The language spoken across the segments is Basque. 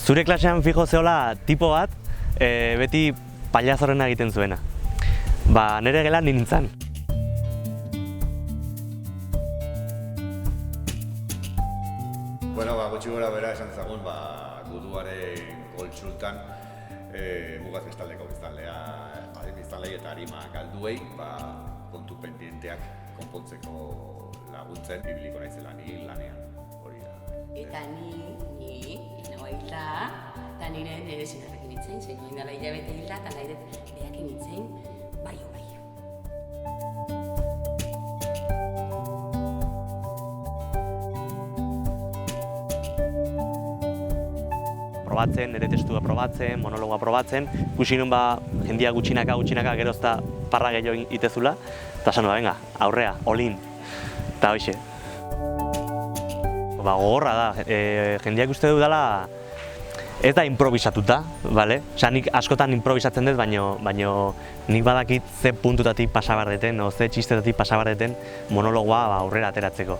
Zure klasean fijo zeola tipo bat, beti paiazorrena egiten zuena. Ba, nire gelan nintzen. Bueno, gutxi gora bera esan zagun, guduaren koltsultan Mugaz biztaldeko biztanlei eta arima galduei kontu pendienteak konpontzeko laguntzen ibiliko naizela ni lanean. Hori da. Eta ni nagoa hilda, eta nire senarrekin nintzen, zein noin dela hilabete hilda, eta nahi dut behakin nintzen, bai. Probatzen, nire testua probatzen, monologoa probatzen, ikusi nun jendia gutxinaka, gerozta parra gehiago itezula, eta esan venga, aurrea, olin, eta hoxe. Gogorra da, jendiak uste dudala ez da improvisatuta, bale? Osea, nik askotan improvisatzen dut, baino nik badakit ze puntutatik pasa behar deten, o ze txistetatik pasa behar deten monologoa aurrera ateratzeko.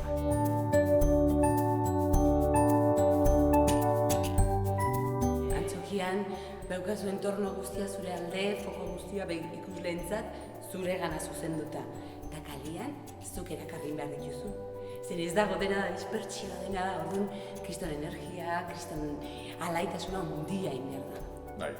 Daukazu entorno guztia zure alde, foko guztia ikusleentzat zure gana zuzenduta. Eta kalian, zuk erakarri behar dituzu. Zer ez dago dena da, dispertsioa dena da, orduan, kriston energia, kriston alaitasuna mundia inberda. Bai.